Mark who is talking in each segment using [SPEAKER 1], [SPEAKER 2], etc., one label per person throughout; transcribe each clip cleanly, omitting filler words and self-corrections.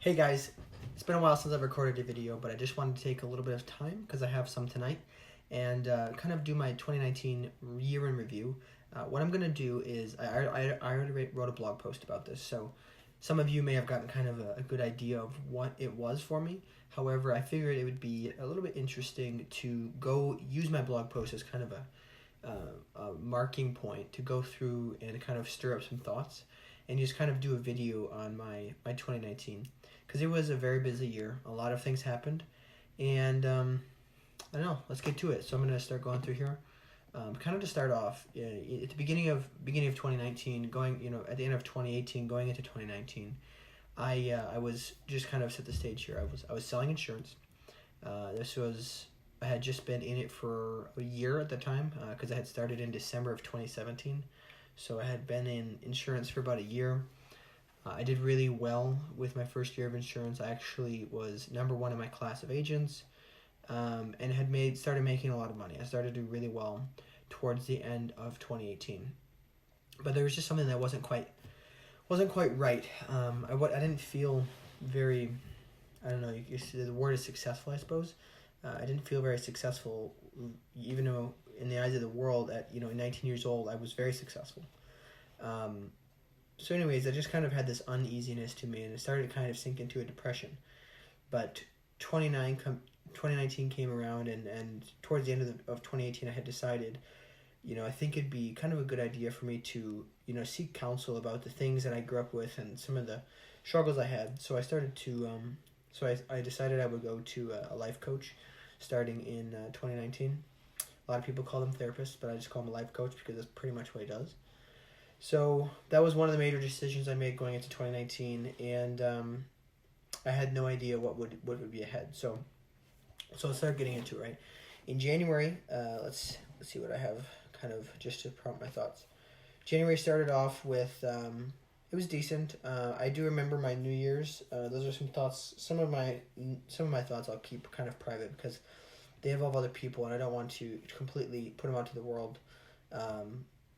[SPEAKER 1] Hey guys, it's been a while since I've recorded a video, but I just wanted to take a little bit of time because I have some tonight and kind of do my 2019 year in review. What I'm going to do is, I already wrote a blog post about this, so some of you may have gotten kind of a good idea of what it was for me. However, I figured it would be a little bit interesting to go use my blog post as kind of a marking point to go through and kind of stir up some thoughts and just kind of do a video on my 2019 because it was a very busy year. A lot of things happened, and I don't know. Let's get to it. So I'm gonna start going through here. Kind of to start off, at the beginning of 2019, going at the end of 2018, going into 2019, I was just kind of set the stage here. I was selling insurance. This was I had just been in it for a year at the time because I had started in December of 2017. So I had been in insurance for about a year. I did really well with my first year of insurance. I actually was number one in my class of agents, and started making a lot of money. I started to do really well towards the end of 2018, but there was just something that wasn't quite right. I didn't feel very. I don't know. The word is successful, I suppose. I didn't feel very successful, even though in the eyes of the world, at 19 years old, I was very successful. So anyways, I just kind of had this uneasiness to me, and it started to kind of sink into a depression. But 2019 came around, and towards the end of 2018, I had decided, I think it'd be kind of a good idea for me to, seek counsel about the things that I grew up with and some of the struggles I had. So I started to, I decided I would go to a life coach starting in 2019. A lot of people call them therapists, but I just call them a life coach because that's pretty much what he does. So that was one of the major decisions I made going into 2019, and I had no idea what would be ahead. So let's start getting into it. Right in January, let's see what I have kind of just to prompt my thoughts. January started off with it was decent. I do remember my New Year's. Those are some thoughts. Some of my thoughts I'll keep kind of private because they involve other people, and I don't want to completely put them out to the world.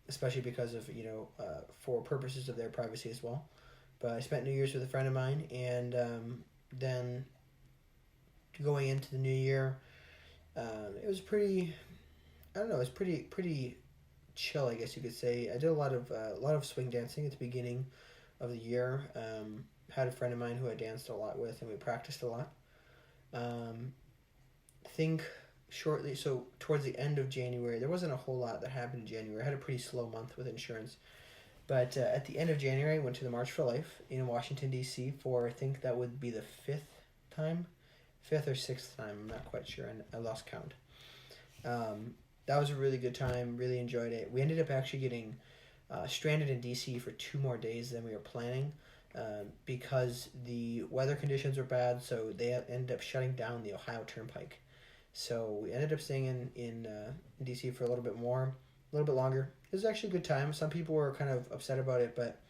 [SPEAKER 1] Especially because of for purposes of their privacy as well. But I spent New Year's with a friend of mine, and then going into the new year, it was pretty. I don't know. It was pretty chill, I guess you could say. I did a lot of swing dancing at the beginning of the year. Had a friend of mine who I danced a lot with, and we practiced a lot. Think shortly, so towards the end of January, there wasn't a whole lot that happened in January. I had a pretty slow month with insurance. But at the end of January, I went to the March for Life in Washington, D.C. for, I think that would be the fifth or sixth time. I'm not quite sure, and I lost count. That was a really good time, really enjoyed it. We ended up actually getting stranded in D.C. for 2 more days than we were planning because the weather conditions were bad, so they ended up shutting down the Ohio Turnpike. So we ended up staying in D.C. for a little bit longer. It was actually a good time. Some people were kind of upset about it, but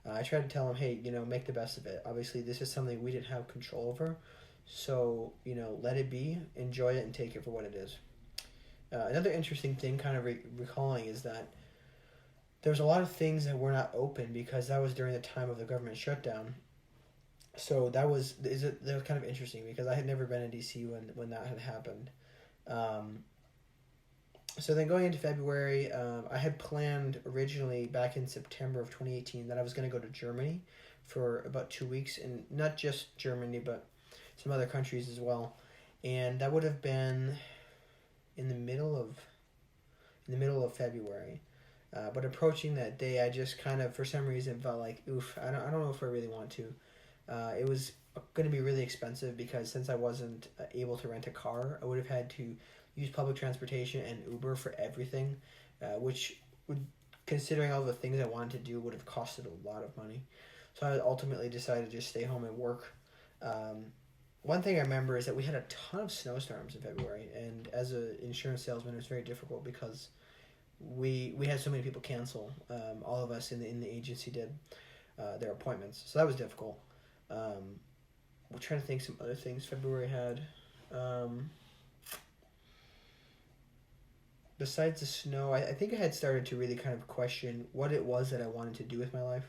[SPEAKER 1] I tried to tell them, hey, make the best of it. Obviously, this is something we didn't have control over, so let it be, enjoy it, and take it for what it is. Another interesting thing, kind of recalling, is that there's a lot of things that were not open because that was during the time of the government shutdown. So that was kind of interesting because I had never been in DC when that had happened. So then going into February, I had planned originally back in September of 2018 that I was going to go to Germany for about 2 weeks, and not just Germany but some other countries as well. And that would have been in the middle of February. But approaching that day, I just kind of, for some reason, felt like, oof, I don't know if I really want to. It was going to be really expensive because since I wasn't able to rent a car, I would have had to use public transportation and Uber for everything, which would, considering all the things I wanted to do, would have costed a lot of money. So I ultimately decided to just stay home and work. One thing I remember is that we had a ton of snowstorms in February, and as an insurance salesman, it was very difficult because we had so many people cancel. All of us in the agency did their appointments, so that was difficult. We're trying to think some other things February had. Besides the snow, I think I had started to really kind of question what it was that I wanted to do with my life.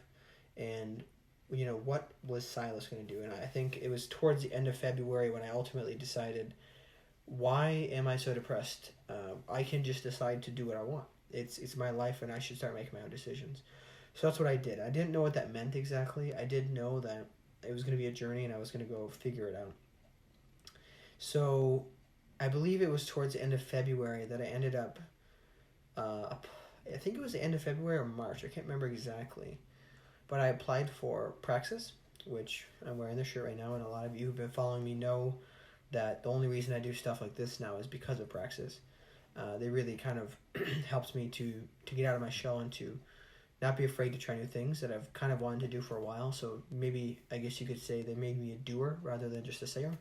[SPEAKER 1] And what was Silas going to do? And I think it was towards the end of February when I ultimately decided, why am I so depressed? I can just decide to do what I want. It's my life, and I should start making my own decisions. So that's what I did. I didn't know what that meant exactly. I did know that it was going to be a journey, and I was going to go figure it out. So I believe it was towards the end of February that I ended up, I think it was the end of February or March. I can't remember exactly. But I applied for Praxis, which I'm wearing this shirt right now, and a lot of you who've been following me know that the only reason I do stuff like this now is because of Praxis. They really kind of helps me to get out of my shell and to not be afraid to try new things that I've kind of wanted to do for a while. So maybe, I guess you could say, they made me a doer rather than just a sayer.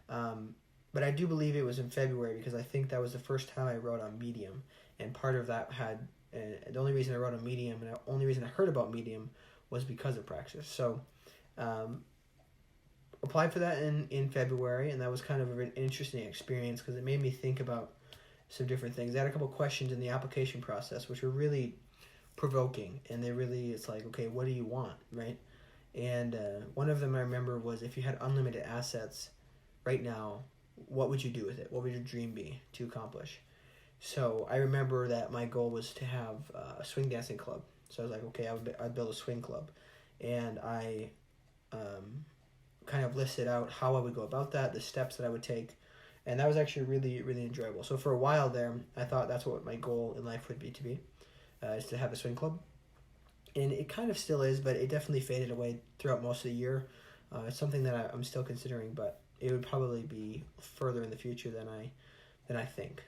[SPEAKER 1] But I do believe it was in February because I think that was the first time I wrote on Medium. And part of that had, the only reason I wrote on Medium and the only reason I heard about Medium was because of Praxis. So applied for that in February, and that was kind of an interesting experience because it made me think about some different things. I had a couple questions in the application process which were really provoking, and it's like, okay, what do you want, right? And one of them I remember was, if you had unlimited assets right now, what would you do with it? What would your dream be to accomplish? So I remember that my goal was to have a swing dancing club. So I was like, okay, I'd build a swing club. And I kind of listed out how I would go about that, the steps that I would take. And that was actually really, really enjoyable. So for a while there, I thought that's what my goal in life would be, is to have a swing club. And it kind of still is, but it definitely faded away throughout most of the year. It's something that I'm still considering, but it would probably be further in the future than I think.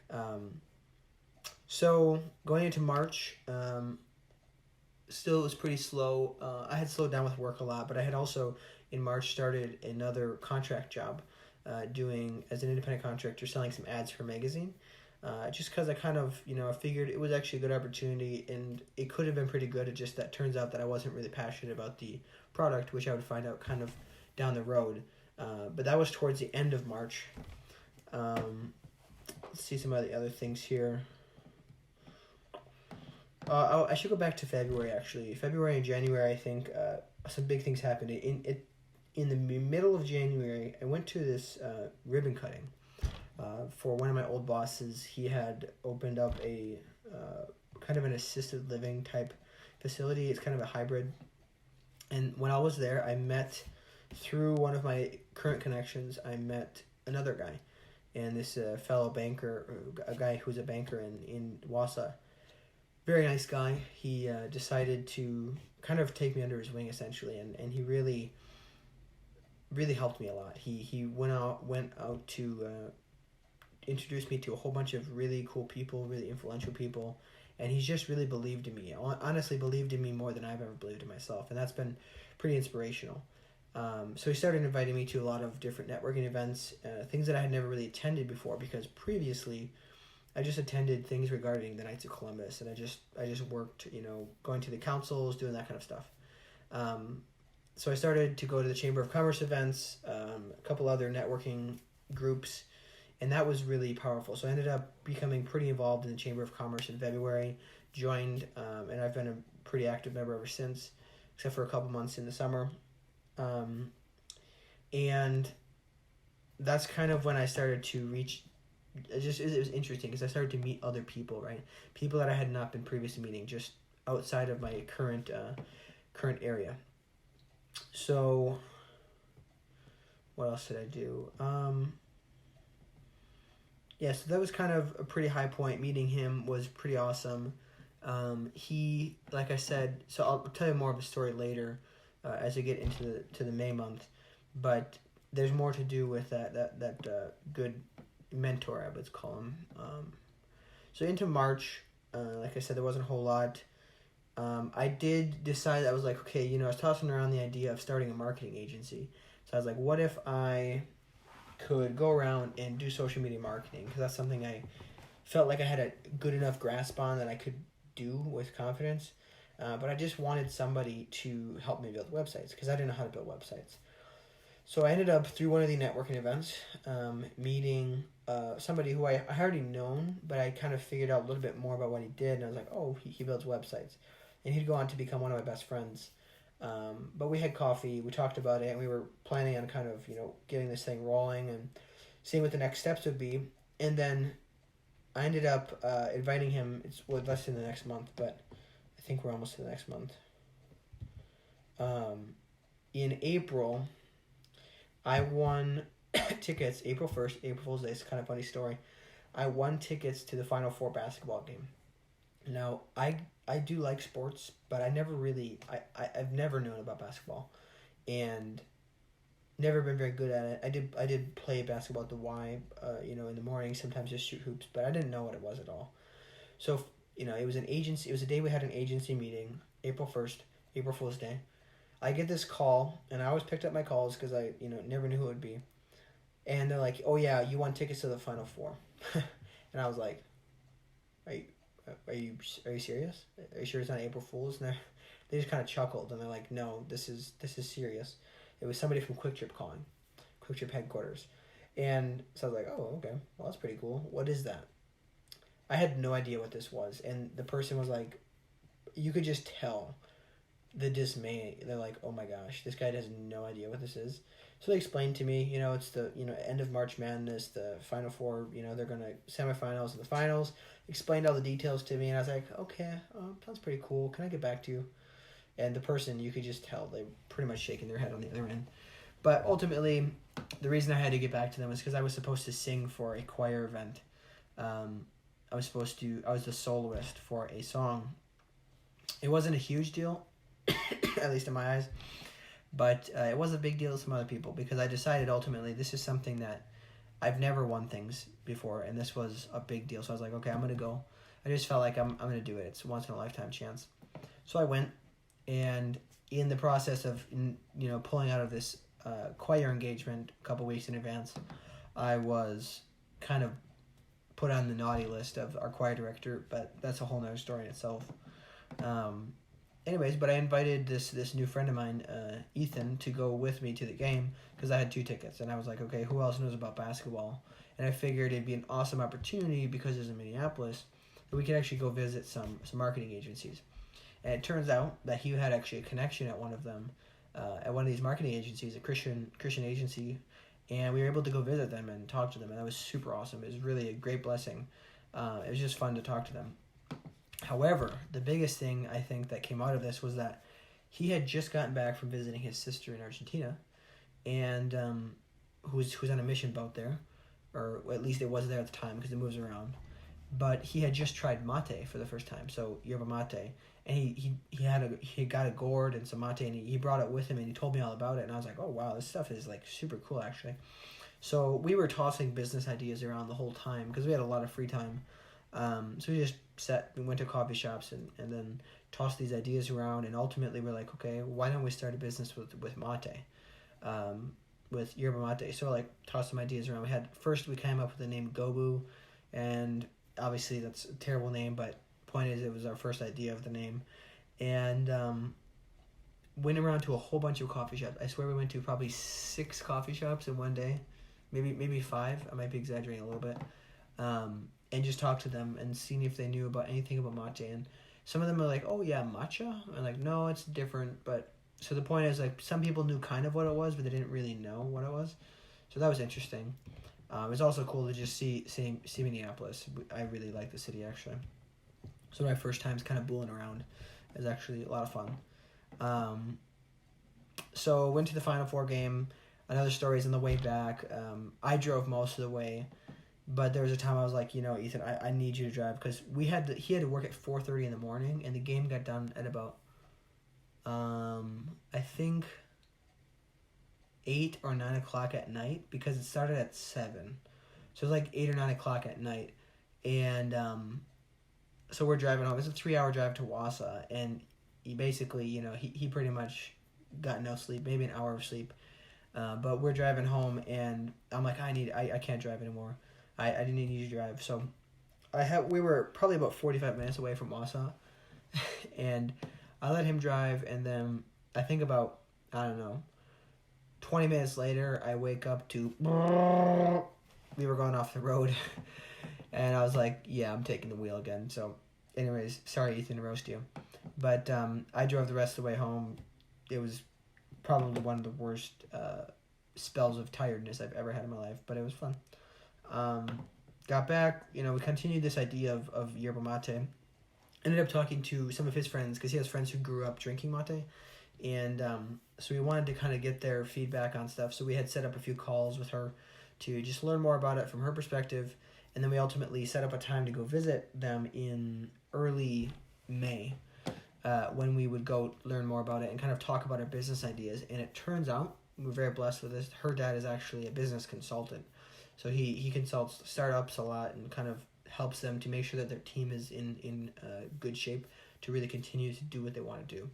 [SPEAKER 1] So going into March, still it was pretty slow. I had slowed down with work a lot, but I had also in March started another contract job, doing as an independent contractor, selling some ads for a magazine. Just because I kind of, figured it was actually a good opportunity, and it could have been pretty good. It just that turns out that I wasn't really passionate about the product, which I would find out kind of down the road. But that was towards the end of March. Let's see some of the other things here. I should go back to February, actually. February and January, I think some big things happened. In the middle of January, I went to this ribbon cutting for one of my old bosses. He had opened up a kind of an assisted living type facility. It's kind of a hybrid. And when I was there, I met, through one of my current connections, I met another guy. And this fellow banker, a guy who's a banker in Wausau. Very nice guy. He decided to kind of take me under his wing, essentially, and he really, really helped me a lot. He went out to introduce me to a whole bunch of really cool people, really influential people, and he's just really believed in me. Honestly, believed in me more than I've ever believed in myself, and that's been pretty inspirational. So he started inviting me to a lot of different networking events, things that I had never really attended before, because previously I just attended things regarding the Knights of Columbus, and I just worked, going to the councils, doing that kind of stuff. So I started to go to the Chamber of Commerce events, a couple other networking groups, and that was really powerful. So I ended up becoming pretty involved in the Chamber of Commerce in February, joined, and I've been a pretty active member ever since, except for a couple months in the summer. And that's kind of when I started to reach. It was interesting because I started to meet other people, right? People that I had not been previously meeting, just outside of my current area. So what else did I do? So that was kind of a pretty high point. Meeting him was pretty awesome. He, like I said, so I'll tell you more of the story later as I get into the May month, but there's more to do with that good mentor, I would call him. So into March, like I said, there wasn't a whole lot. I did decide, I was like, okay, I was tossing around the idea of starting a marketing agency. So I was like, what if I could go around and do social media marketing? Because that's something I felt like I had a good enough grasp on that I could do with confidence. But I just wanted somebody to help me build websites because I didn't know how to build websites. So I ended up, through one of the networking events, meeting somebody who I already known, but I kind of figured out a little bit more about what he did, and I was like, oh, he builds websites. And he'd go on to become one of my best friends. But we had coffee, we talked about it, and we were planning on kind of, getting this thing rolling and seeing what the next steps would be. And then I ended up inviting him. It's less than the next month, but I think we're almost to the next month. In April, I won tickets. April 1st, April Fool's Day. It's kind of a funny story. I won tickets to the Final Four basketball game. Now, I do like sports, but I've never known about basketball, and never been very good at it. I did play basketball at the Y, in the morning, sometimes just shoot hoops, but I didn't know what it was at all. So, it was it was a day we had an agency meeting, April 1st, April Fool's Day. I get this call, and I always picked up my calls because I, never knew who it would be. And they're like, "Oh yeah, you won tickets to the Final Four." And I was like, Are you serious? Are you sure it's not April Fool's?" And they just kind of chuckled, and they're like, "No, this is serious." It was somebody from Quick Trip calling, Quick Trip headquarters. And so I was like, "Oh, okay. Well, that's pretty cool. What is that?" I had no idea what this was. And the person was like, you could just tell the dismay. They're like, "Oh my gosh, this guy has no idea what this is." So they explained to me, it's the, end of March Madness, the Final Four, they're going to semifinals and the finals. Explained all the details to me, and I was like, "Okay, sounds pretty cool. Can I get back to you?" And the person, you could just tell, they pretty much shaking their head on the other end. But ultimately, the reason I had to get back to them was because I was supposed to sing for a choir event. I was the soloist for a song. It wasn't a huge deal, at least in my eyes, but it was a big deal to some other people, because I decided ultimately this is something that I've never won things before, and this was a big deal. So I was like, okay, I'm going to go. I just felt like I'm going to do it. It's a once-in-a-lifetime chance. So I went, and in the process of, pulling out of this choir engagement a couple weeks in advance, I was kind of put on the naughty list of our choir director, but that's a whole nother story in itself. But I invited this new friend of mine, Ethan, to go with me to the game because I had 2 tickets, and I was like, okay, who else knows about basketball? And I figured it'd be an awesome opportunity, because it's in Minneapolis, that we could actually go visit some marketing agencies. And it turns out that he had actually a connection at one of them, at one of these marketing agencies, a Christian agency, and we were able to go visit them and talk to them, and that was super awesome. It was really a great blessing. It was just fun to talk to them. However, the biggest thing I think that came out of this was that he had just gotten back from visiting his sister in Argentina, and who's on a mission boat there, or at least it was there at the time because it moves around. But he had just tried mate for the first time, so yerba mate, and he got a gourd and some mate, and he brought it with him, and he told me all about it, and I was like, oh wow, this stuff is like super cool actually. So we were tossing business ideas around the whole time because we had a lot of free time. So we just went to coffee shops and then tossed these ideas around, and ultimately we're like, okay, why don't we start a business with mate, with yerba mate? So like tossed some ideas around. We came up with the name Gobu, and obviously that's a terrible name, but point is it was our first idea of the name, and went around to a whole bunch of coffee shops. I swear we went to probably 6 coffee shops in one day, maybe 5. I might be exaggerating a little bit. And just talk to them and seeing if they knew about anything about matcha. And some of them are like, "Oh yeah, matcha." I'm like, "No, it's different." But so the point is, like, some people knew kind of what it was, but they didn't really know what it was. So that was interesting. It was also cool to just see Minneapolis. I really like the city actually. So my first times kind of bulling around is actually a lot of fun. So went to the Final Four game. Another story is on the way back. I drove most of the way. But there was a time I was like, Ethan, I need you to drive, because he had to work at 4:30 in the morning, and the game got done at about, I think 8 or 9 o'clock at night, because it started at 7. So it was like 8 or 9 o'clock at night. And so we're driving home. It's a 3-hour drive to Wausau, and he basically, he pretty much got no sleep, maybe an hour of sleep. But we're driving home, and I'm like, I can't drive anymore. I didn't need you to drive. So we were probably about 45 minutes away from Wausau, and I let him drive, and then I think about, 20 minutes later, I wake up to we were going off the road, and I was like, yeah, I'm taking the wheel again. So anyways, sorry, Ethan, to roast you. But I drove the rest of the way home, it was probably one of the worst spells of tiredness I've ever had in my life, but it was fun. Got back, we continued this idea of yerba mate. Ended up talking to some of his friends because he has friends who grew up drinking mate, and so we wanted to kind of get their feedback on stuff. So we had set up a few calls with her to just learn more about it from her perspective, and then we ultimately set up a time to go visit them in early May, when we would go learn more about it and kind of talk about our business ideas. And it turns out, we're very blessed with this, her dad is actually a business consultant. So he consults startups a lot and kind of helps them to make sure that their team is in good shape to really continue to do what they want to do.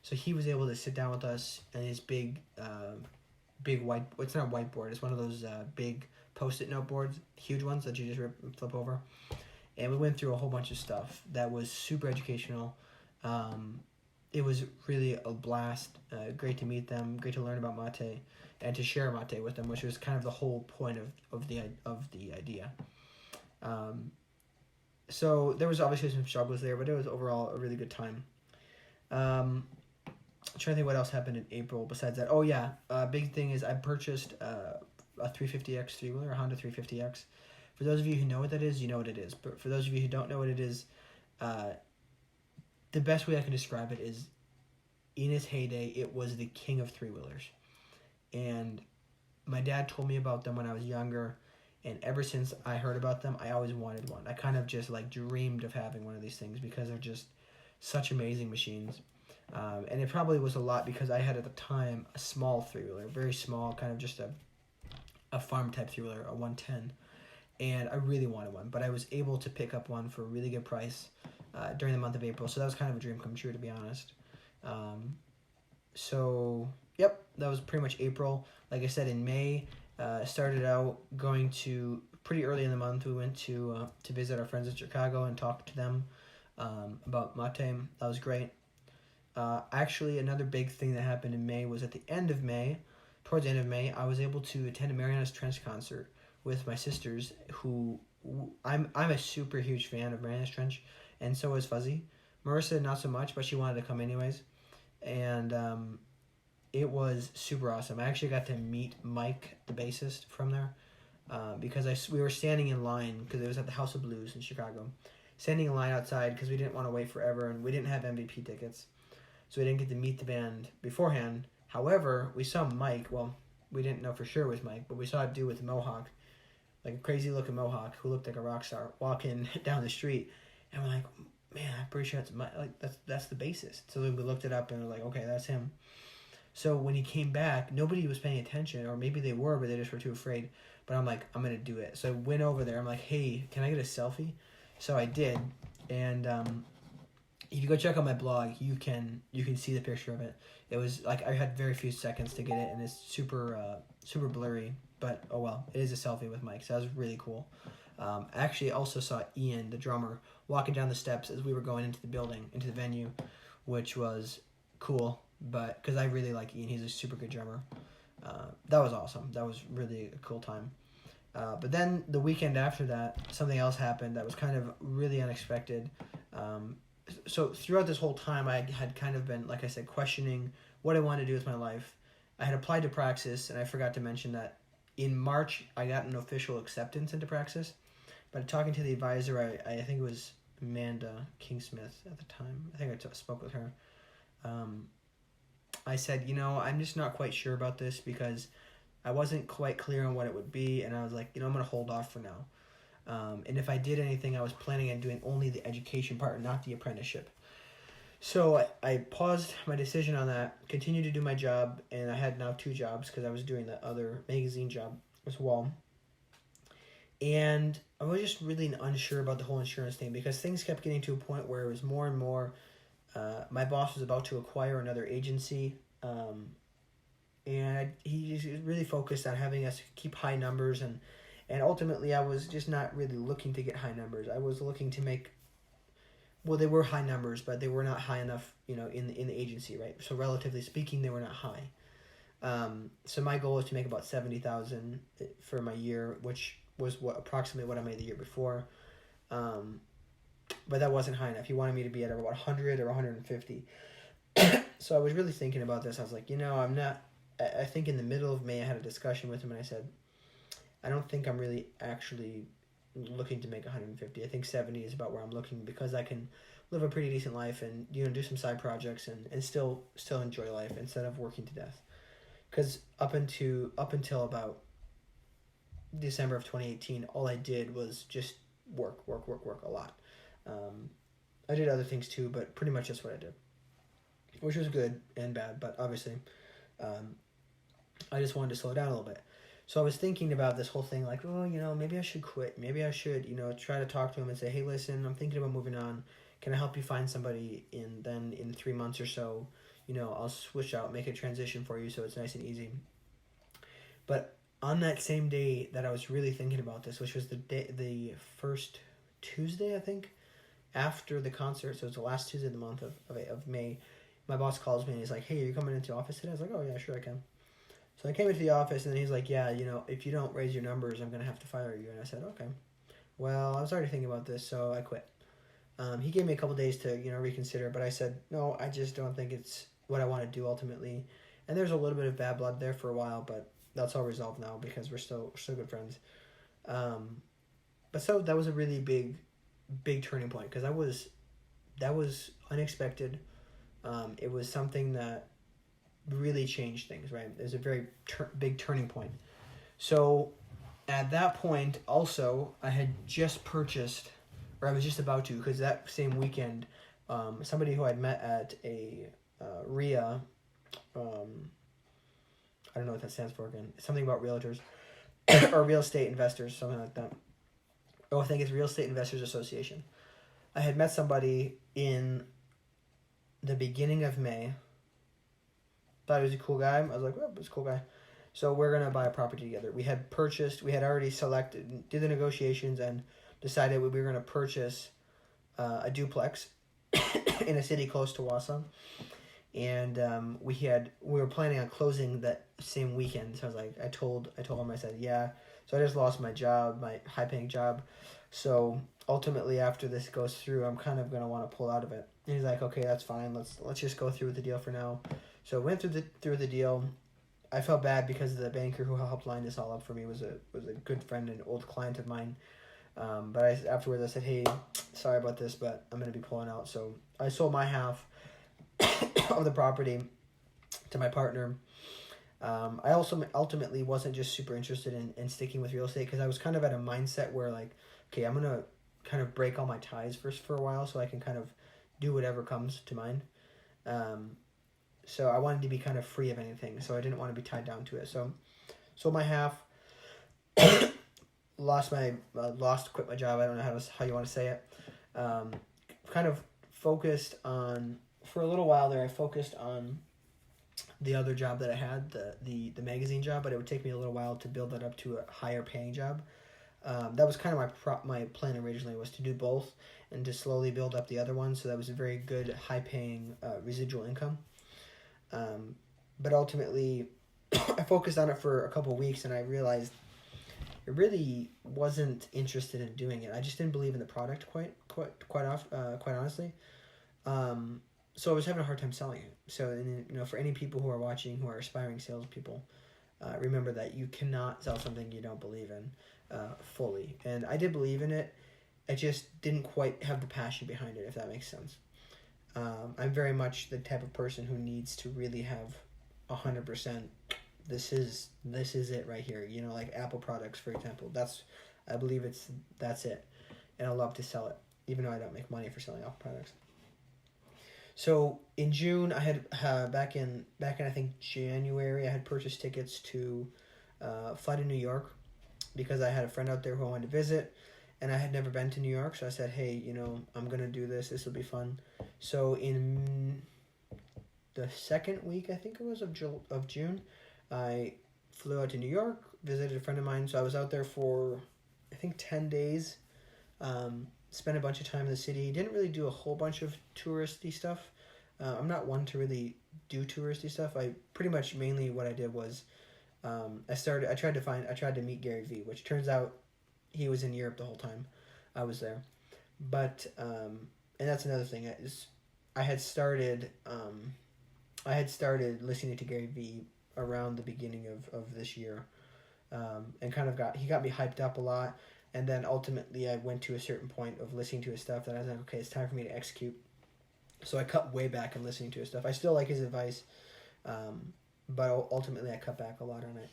[SPEAKER 1] So he was able to sit down with us and his big white, it's not a whiteboard, it's one of those big post-it note boards, huge ones that you just flip over. And we went through a whole bunch of stuff that was super educational. It was really a blast. Great to meet them, great to learn about mate, and to share mate with them, which was kind of the whole point of the idea. So there was obviously some struggles there, but it was overall a really good time. I'm trying to think what else happened in April besides that. Oh yeah, big thing is I purchased a 350X three-wheeler, a Honda 350X. For those of you who know what that is, you know what it is. But for those of you who don't know what it is, the best way I can describe it is, in its heyday, it was the king of three-wheelers. And my dad told me about them when I was younger, and ever since I heard about them, I always wanted one. I kind of just dreamed of having one of these things because they're just such amazing machines. And it probably was a lot because I had at the time a small three-wheeler, very small, kind of just a farm type three-wheeler, a 110. And I really wanted one, but I was able to pick up one for a really good price during the month of April. So that was kind of a dream come true, to be honest. So, yep, that was pretty much April. Like I said, in May, started out going to, pretty early in the month, we went to visit our friends in Chicago and talk to them about mate. That was great. Actually, another big thing that happened in May was at the end of May, towards the end of May, I was able to attend a Marianas Trench concert with my sisters, who I'm a super huge fan of Marianas Trench, and so is Fuzzy. Marissa, not so much, but she wanted to come anyways. And it was super awesome. I actually got to meet Mike, the bassist, from there, because we were standing in line, because it was at the House of Blues in Chicago, standing in line outside because we didn't want to wait forever, and we didn't have MVP tickets, so we didn't get to meet the band beforehand. However, we saw Mike, well, we didn't know for sure it was Mike, but we saw a dude with a mohawk, like a crazy looking mohawk, who looked like a rock star, walking down the street, and we're like, man, I'm pretty sure it's Mike. Like, that's the bassist. So then we looked it up and we're like, okay, that's him. So when he came back, nobody was paying attention, or maybe they were, but they just were too afraid. But I'm like, I'm gonna do it. So I went over there. I'm like, hey, can I get a selfie? So I did, and if you go check out my blog, you can see the picture of it. It was like I had very few seconds to get it, and it's super blurry. But oh well, it is a selfie with Mike, so that was really cool. I actually also saw Ian, the drummer, walking down the steps as we were going into the building, into the venue, which was cool. But because I really like Ian, he's a super good drummer. That was awesome. That was really a cool time. But then the weekend after that, something else happened that was kind of really unexpected. So throughout this whole time, I had kind of been, like I said, questioning what I wanted to do with my life. I had applied to Praxis, and I forgot to mention that in March, I got an official acceptance into Praxis. But talking to the advisor, I think it was Amanda Kingsmith at the time. I think I spoke with her. I said, I'm just not quite sure about this because I wasn't quite clear on what it would be. And I was like, I'm going to hold off for now. And if I did anything, I was planning on doing only the education part, not the apprenticeship. So I paused my decision on that, continued to do my job, and I had now 2 jobs because I was doing the other magazine job as well. And I was just really unsure about the whole insurance thing because things kept getting to a point where it was more and more. My boss was about to acquire another agency, and he just really focused on having us keep high numbers, and ultimately I was just not really looking to get high numbers. I was looking to make, well, they were high numbers, but they were not high enough, in the agency, right? So relatively speaking, they were not high. So my goal was to make about $70,000 for my year, which was approximately what I made the year before. But that wasn't high enough. He wanted me to be at about 100 or 150. So I was really thinking about this. I was like, I'm not. I think in the middle of May, I had a discussion with him, and I said, I don't think I'm really actually looking to make 150. I think 70 is about where I'm looking, because I can live a pretty decent life and do some side projects and still enjoy life instead of working to death. Because up until about December of 2018, all I did was just work a lot. I did other things too, but pretty much that's what I did, which was good and bad. But obviously, I just wanted to slow down a little bit. So I was thinking about this whole thing, like, oh, maybe I should quit. Maybe I should, try to talk to him and say, hey, listen, I'm thinking about moving on. Can I help you find somebody in 3 months or so? I'll switch out, make a transition for you so it's nice and easy. But on that same day that I was really thinking about this, which was the first Tuesday, I think, after the concert, so it's the last Tuesday of the month of May, my boss calls me and he's like, hey, are you coming into the office today? I was like, oh, yeah, sure I can. So I came into the office and then he's like, yeah, if you don't raise your numbers, I'm going to have to fire you. And I said, okay. Well, I was already thinking about this, so I quit. He gave me a couple days to, reconsider, but I said, no, I just don't think it's what I want to do ultimately. And there's a little bit of bad blood there for a while, but that's all resolved now because we're still good friends. But so that was a really big turning point, because that was unexpected. It was something that really changed things, right? It was a very big turning point. So at that point, also, I had just purchased, or I was just about to, because that same weekend, somebody who I'd met at a RIA, I don't know what that stands for again, something about realtors, or real estate investors, something like that. Oh, I think it's Real Estate Investors Association. I had met somebody in the beginning of May. Thought he was a cool guy. I was like, well, he's a cool guy. So we're going to buy a property together. We had already selected, did the negotiations, and decided we were going to purchase a duplex in a city close to Wausau. And we were planning on closing that same weekend. So I was like, I told him, I said, yeah. So I just lost my job, my high-paying job. So ultimately, after this goes through, I'm kind of going to want to pull out of it. And he's like, okay, that's fine. Let's just go through with the deal for now. So I went through the deal. I felt bad because the banker who helped line this all up for me was a good friend and old client of mine. But afterwards I said, hey, sorry about this, but I'm going to be pulling out. So I sold my half of the property to my partner. I also ultimately wasn't just super interested in sticking with real estate, because I was kind of at a mindset where, like, okay, I'm going to kind of break all my ties for a while so I can kind of do whatever comes to mind. So I wanted to be kind of free of anything, so I didn't want to be tied down to it. So sold my half, quit my job. I don't know how you want to say it. Kind of focused on, for a little while there, I focused on the other job that I had, the magazine job, but it would take me a little while to build that up to a higher paying job. That was kind of my plan originally, was to do both and to slowly build up the other one. So that was a very good high paying residual income. But ultimately, I focused on it for a couple of weeks, and I realized I really wasn't interested in doing it. I just didn't believe in the product quite honestly. So I was having a hard time selling it. So, for any people who are watching who are aspiring salespeople, remember that you cannot sell something you don't believe in fully. And I did believe in it. I just didn't quite have the passion behind it, if that makes sense. I'm very much the type of person who needs to really have 100%. This is it right here. Like Apple products, for example. I believe that's it, and I love to sell it, even though I don't make money for selling Apple products. So in June, I had back in I think January, I had purchased tickets to fly to New York, because I had a friend out there who I wanted to visit. And I had never been to New York, so I said, hey, I'm going to do this. This will be fun. So in the second week, I think it was, of June, I flew out to New York, visited a friend of mine. So I was out there for, I think, 10 days, spent a bunch of time in the city. Didn't really do a whole bunch of touristy stuff. I'm not one to really do touristy stuff. I pretty much, mainly what I did was, I tried to meet Gary Vee, which turns out he was in Europe the whole time I was there. But, and that's another thing, I had started I had started listening to Gary Vee around the beginning of this year, and kind of he got me hyped up a lot. And then ultimately, I went to a certain point of listening to his stuff that I was like, okay, it's time for me to execute. So I cut way back in listening to his stuff. I still like his advice, but ultimately I cut back a lot on it.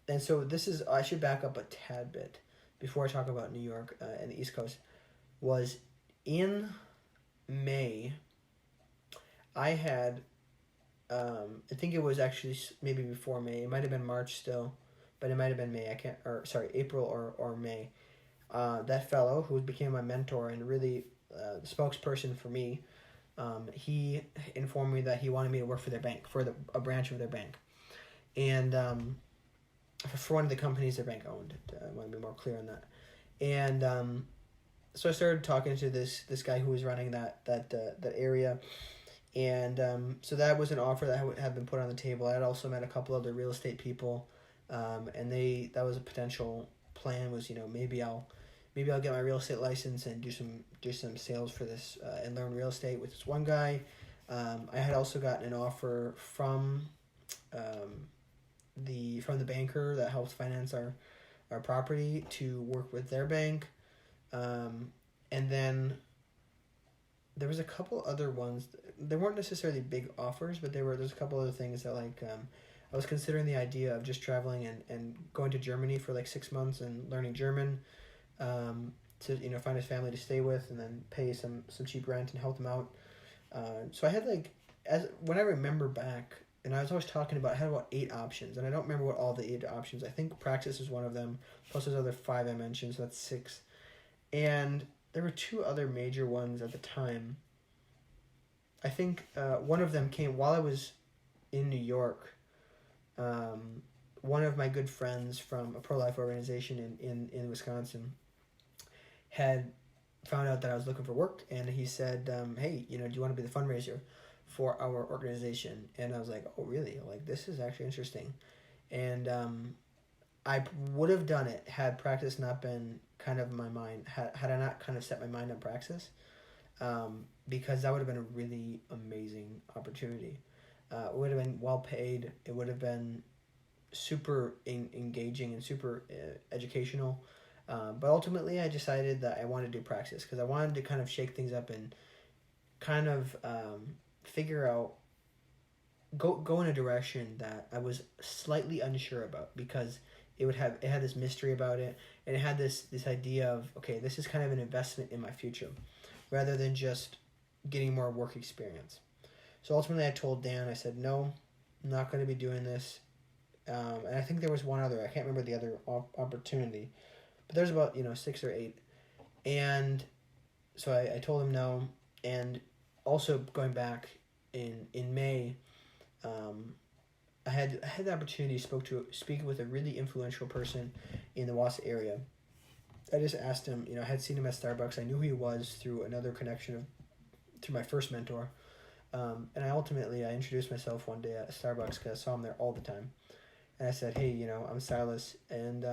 [SPEAKER 1] And so I should back up a tad bit before I talk about New York and the East Coast. Was in May, I had, I think it was actually maybe before May. It might have been March still, but it might have been May. April or May. That fellow who became my mentor and really spokesperson for me, he informed me that he wanted me to work for their bank, for a branch of their bank. And for one of the companies their bank owned. I want to be more clear on that. And so I started talking to this guy who was running that area. And so that was an offer that had been put on the table. I had also met a couple other real estate people, and that was a potential plan. Was maybe I'll get my real estate license and do some sales for this and learn real estate with this one guy. I had also gotten an offer from the banker that helps finance our property to work with their bank, and then there was a couple other ones. They weren't necessarily big offers, but there's a couple other things that I was considering the idea of just traveling and going to Germany for 6 months and learning German, to find a family to stay with and then pay some cheap rent and help them out. So I had when I remember back, and I was always talking about, I had about 8 options, and I don't remember what all the 8 options. I think Praxis is one of them, plus those other 5 I mentioned, so that's 6. And there were 2 other major ones at the time. I think one of them came while I was in New York. One of my good friends from a pro-life organization in Wisconsin had found out that I was looking for work, and he said, hey, do you want to be the fundraiser for our organization? And I was like, oh, really? This is actually interesting. And I would have done it had Praxis not been kind of in my mind, had I not kind of set my mind on Praxis, because that would have been a really amazing opportunity. It would have been well paid. It would have been super engaging and super educational. But ultimately, I decided that I wanted to do Praxis because I wanted to kind of shake things up and kind of figure out, go in a direction that I was slightly unsure about, because it had this mystery about it, and it had this idea of, okay, this is kind of an investment in my future rather than just getting more work experience. So ultimately I told Dan, I said, no, I'm not going to be doing this. And I think there was one other, I can't remember the other opportunity, but there's about 6 or 8. And so I told him no. And also going back in May, I had the opportunity to speak with a really influential person in the Wausau area. I just asked him, I had seen him at Starbucks. I knew who he was through another connection through my first mentor. And I introduced myself one day at Starbucks because I saw him there all the time. And I said, hey, I'm Silas, and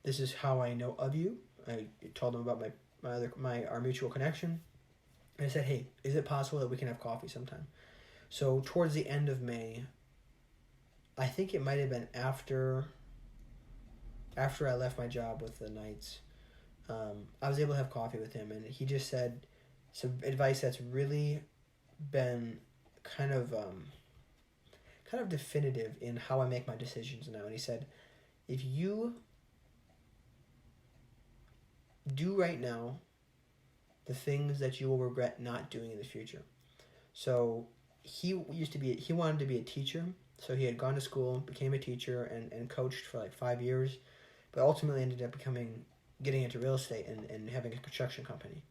[SPEAKER 1] this is how I know of you. I told him about our mutual connection. And I said, hey, is it possible that we can have coffee sometime? So towards the end of May, I think it might have been after I left my job with the Knights, I was able to have coffee with him, and he just said some advice that's really been kind of definitive in how I make my decisions now. And he said, if you do right now the things that you will regret not doing in the future. So he wanted to be a teacher. So he had gone to school, became a teacher, and coached for 5 years, but ultimately ended up getting into real estate and having a construction company.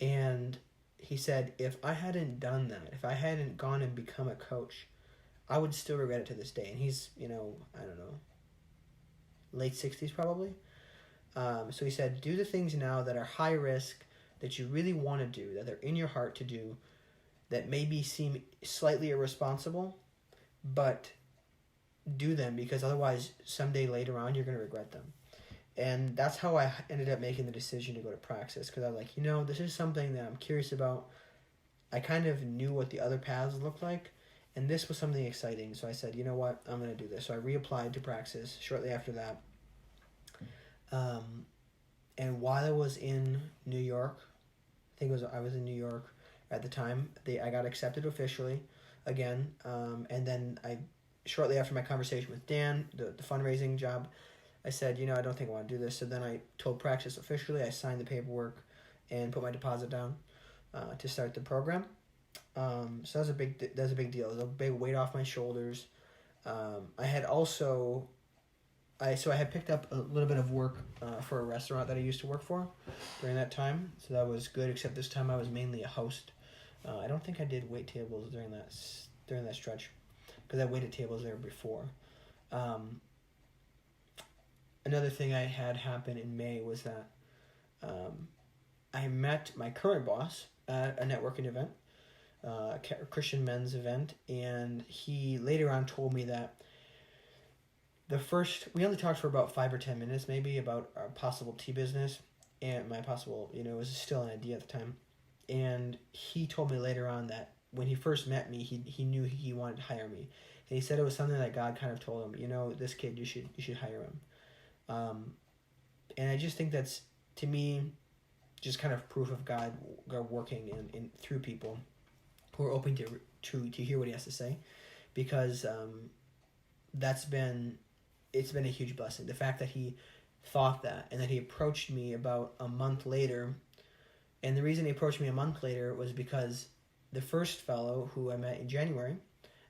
[SPEAKER 1] And he said, if I hadn't done that, if I hadn't gone and become a coach, I would still regret it to this day. And he's, I don't know, late 60s probably. So he said, do the things now that are high risk, that you really want to do, that they're in your heart to do, that maybe seem slightly irresponsible, but do them, because otherwise someday later on you're going to regret them. And that's how I ended up making the decision to go to Praxis, because I was like, this is something that I'm curious about. I kind of knew what the other paths looked like, and this was something exciting. So I said, you know what, I'm going to do this. So I reapplied to Praxis shortly after that. And while I was in New York, I was in New York at the time. I got accepted officially again, and then shortly after my conversation with Dan, the fundraising job, I said, I don't think I want to do this. So then I told Praxis officially. I signed the paperwork and put my deposit down to start the program. So that was a big deal. It was a big weight off my shoulders. I had also, I had picked up a little bit of work for a restaurant that I used to work for during that time. So that was good. Except this time I was mainly a host. I don't think I did wait tables during that stretch, because I waited tables there before. Another thing I had happen in May was that I met my current boss at a networking event, a Christian men's event, and he later on told me that we only talked for about 5 or 10 minutes maybe about our possible tea business and my possible, it was still an idea at the time. And he told me later on that when he first met me, he knew he wanted to hire me. And he said it was something that God kind of told him, this kid, you should hire him. And I just think that's, to me, just kind of proof of God working in through people who are open to hear what he has to say, because it's been a huge blessing. The fact that he thought that, and that he approached me about a month later. And the reason he approached me a month later was because the first fellow who I met in January,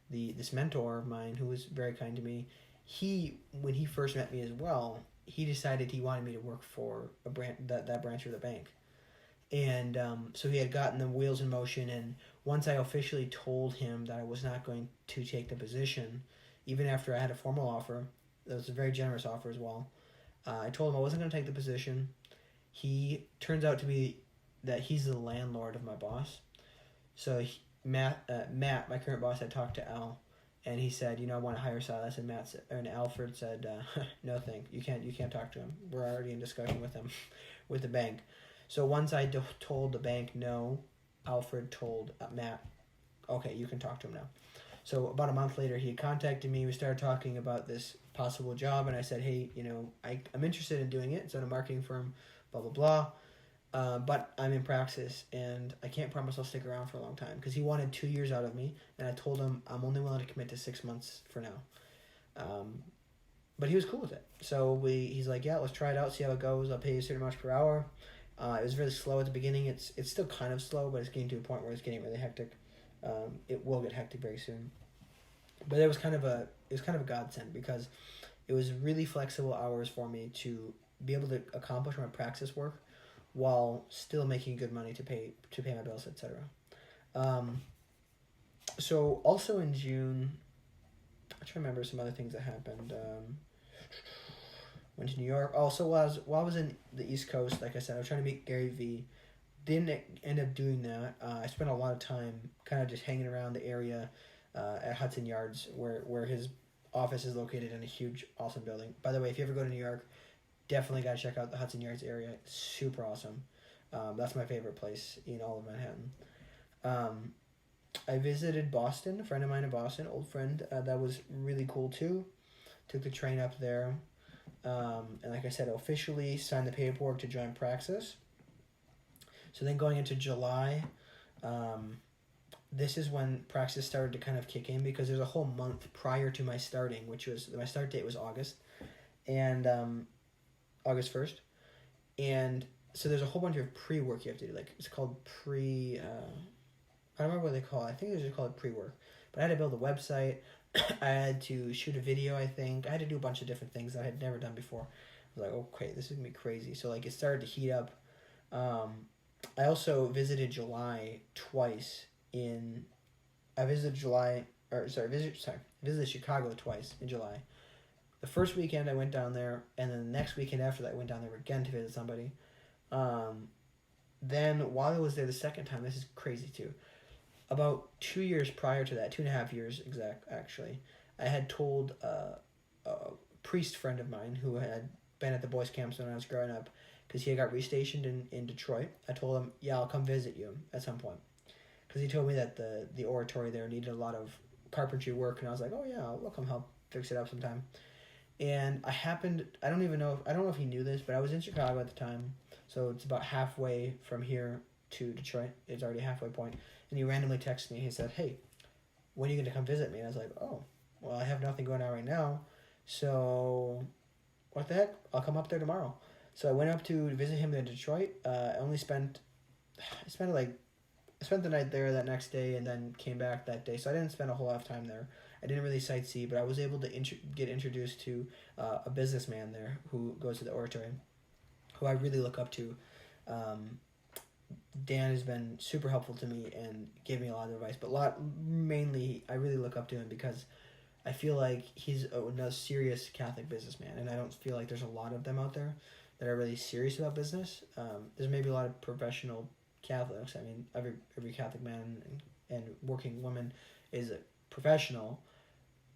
[SPEAKER 1] this mentor of mine who was very kind to me, when he first met me as well, he decided he wanted me to work for that branch of the bank. And so he had gotten the wheels in motion, and once I officially told him that I was not going to take the position, even after I had a formal offer, that was a very generous offer as well, I told him I wasn't going to take the position. He turns out to be that he's the landlord of my boss. So Matt, my current boss, had talked to Al, and he said, I want to hire Silas, and Alfred said, no, you can't talk to him. We're already in discussion with him, with the bank. So once I told the bank no, Alfred told Matt, okay, you can talk to him now. So about a month later, he contacted me. We started talking about this possible job, and I said, hey, I'm interested in doing it. It's at a marketing firm, blah, blah, blah. But I'm in Praxis, and I can't promise I'll stick around for a long time, because he wanted 2 years out of me, and I told him I'm only willing to commit to 6 months for now. But he was cool with it. So he's like, yeah, let's try it out, see how it goes. I'll pay you a certain amount per hour. It was really slow at the beginning. It's still kind of slow, but it's getting to a point where it's getting really hectic. It will get hectic very soon. But it was kind of a godsend, because it was really flexible hours for me to be able to accomplish my Praxis work while still making good money to pay my bills, etc. So also in June, I'm trying to remember some other things that happened. Went to New York. Also, while I was in the East Coast, like I said, I was trying to meet Gary Vee. Didn't end up doing that. I spent a lot of time kind of just hanging around the area at Hudson Yards, where his office is located in a huge, awesome building. By the way, if you ever go to New York, definitely got to check out the Hudson Yards area. It's super awesome. That's my favorite place in all of Manhattan. I visited Boston, a friend of mine in Boston, old friend. That was really cool too. Took the train up there. And like I said, officially signed the paperwork to join Praxis. So then going into July, this is when Praxis started to kind of kick in, because there's a whole month prior to my starting, my start date was August, and August 1st. And so there's a whole bunch of pre-work you have to do. Like, it's called I don't remember what they call it. I think they just call it pre-work. But I had to build a website. I had to shoot a video, I think. I had to do a bunch of different things that I had never done before. I was like, okay, this is going to be crazy. So, it started to heat up. I also visited July twice I visited Chicago twice in July. The first weekend I went down there, and then the next weekend after that I went down there again to visit somebody. Then while I was there the second time, this is crazy too, about 2 years prior to that, 2.5 years actually, I had told a priest friend of mine who had been at the boys' camps when I was growing up, because he had got restationed in Detroit. I told him, yeah, I'll come visit you at some point, because he told me that the oratory there needed a lot of carpentry work, and I was like, oh yeah, I'll come help fix it up sometime. And I don't know if he knew this, but I was in Chicago at the time, so it's about halfway from here to Detroit. It's already a halfway point, and he randomly texted me. He said, hey, when are you going to come visit me? And I was like, oh, well, I have nothing going on right now, so what the heck? I'll come up there tomorrow. So I went up to visit him in Detroit. I spent the night there that next day, and then came back that day. So I didn't spend a whole lot of time there. I didn't really sightsee, but I was able to get introduced to a businessman there who goes to the oratory, who I really look up to. Dan has been super helpful to me and gave me a lot of advice, but mainly I really look up to him because I feel like he's a serious Catholic businessman, and I don't feel like there's a lot of them out there that are really serious about business. There's maybe a lot of professional Catholics. I mean, every Catholic man and working woman is a professional,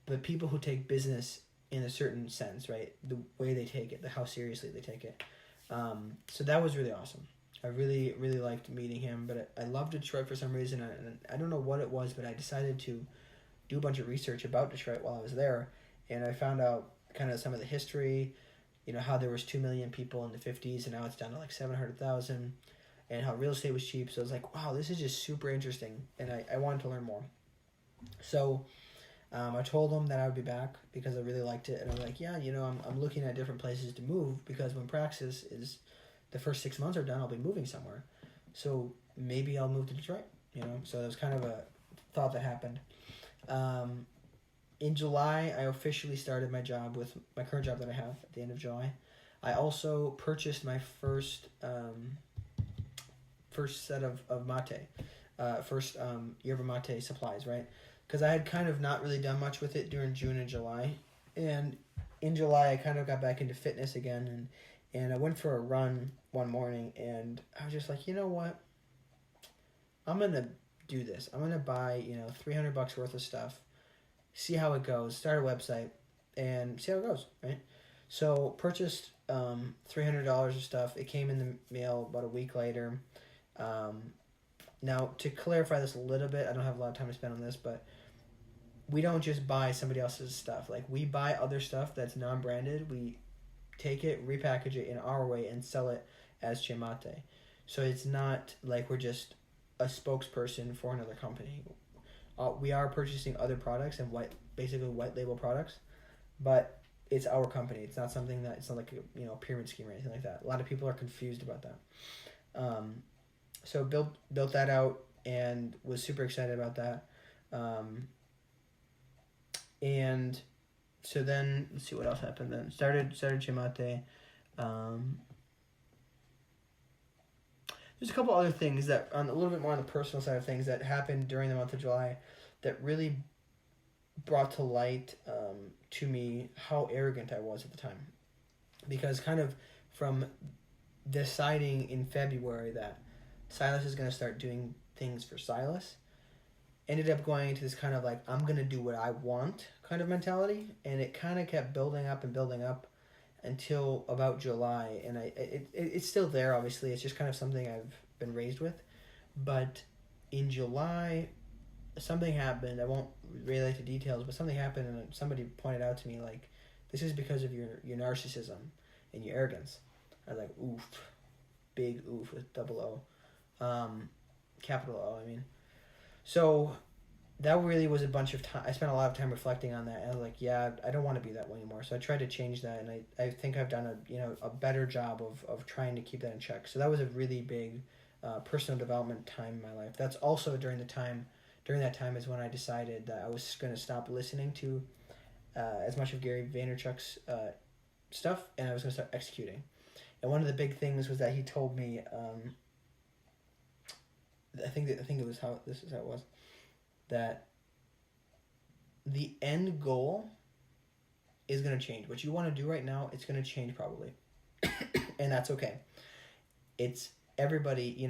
[SPEAKER 1] but people who take business in a certain sense, right? The way they take it, how seriously they take it. So that was really awesome. I really, really liked meeting him, but I loved Detroit for some reason. I don't know what it was, but I decided to do a bunch of research about Detroit while I was there, and I found out kind of some of the history, how there was 2 million people in the 50s, and now it's down to like 700,000, and how real estate was cheap. So I was like, wow, this is just super interesting, and I wanted to learn more. So I told him that I would be back because I really liked it, and I was like, yeah, I'm looking at different places to move because when Praxis is the first 6 months are done, I'll be moving somewhere. So maybe I'll move to Detroit, So that was kind of a thought that happened. In July, I officially started my job with my current job that I have at the end of July. I also purchased my first set of mate, first yerba mate supplies, right? Because I had kind of not really done much with it during June and July. And in July, I kind of got back into fitness again, and I went for a run one morning, and I was just like, you know what? I'm going to do this. I'm going to buy, $300 worth of stuff, see how it goes, start a website, and see how it goes, right? So purchased $300 of stuff. It came in the mail about a week later. Now, to clarify this a little bit, I don't have a lot of time to spend on this, but we don't just buy somebody else's stuff. Like, we buy other stuff that's non-branded. We take it, repackage it in our way, and sell it as Chemate. So it's not like we're just a spokesperson for another company. We are purchasing other products and basically white label products, but it's our company. It's not something that, it's not like a pyramid scheme or anything like that. A lot of people are confused about that. So built that out and was super excited about that. And so then, let's see what else happened then. Started Chemate. There's a couple other things that, a little bit more on the personal side of things, that happened during the month of July that really brought to light to me how arrogant I was at the time. Because kind of from deciding in February that Silas is going to start doing things for Silas, ended up going into this kind of like, I'm going to do what I want kind of mentality, and it kind of kept building up until about July, and it's still there, obviously. It's just kind of something I've been raised with. But in July, something happened. I won't relate to details, but something happened, and somebody pointed out to me, like, this is because of your narcissism and your arrogance. I was like, oof. Big oof with double O. Capital O, I mean. So that really was a bunch of time. I spent a lot of time reflecting on that, and I was like, yeah, I don't want to be that way anymore. So I tried to change that, and I think I've done a better job of trying to keep that in check. So that was a really big personal development time in my life. That's also during that time is when I decided that I was going to stop listening to as much of Gary Vaynerchuk's stuff, and I was going to start executing. And one of the big things was that he told me, I think it was how it was, that the end goal is going to change. What you want to do right now, it's going to change probably. And that's okay. It's everybody,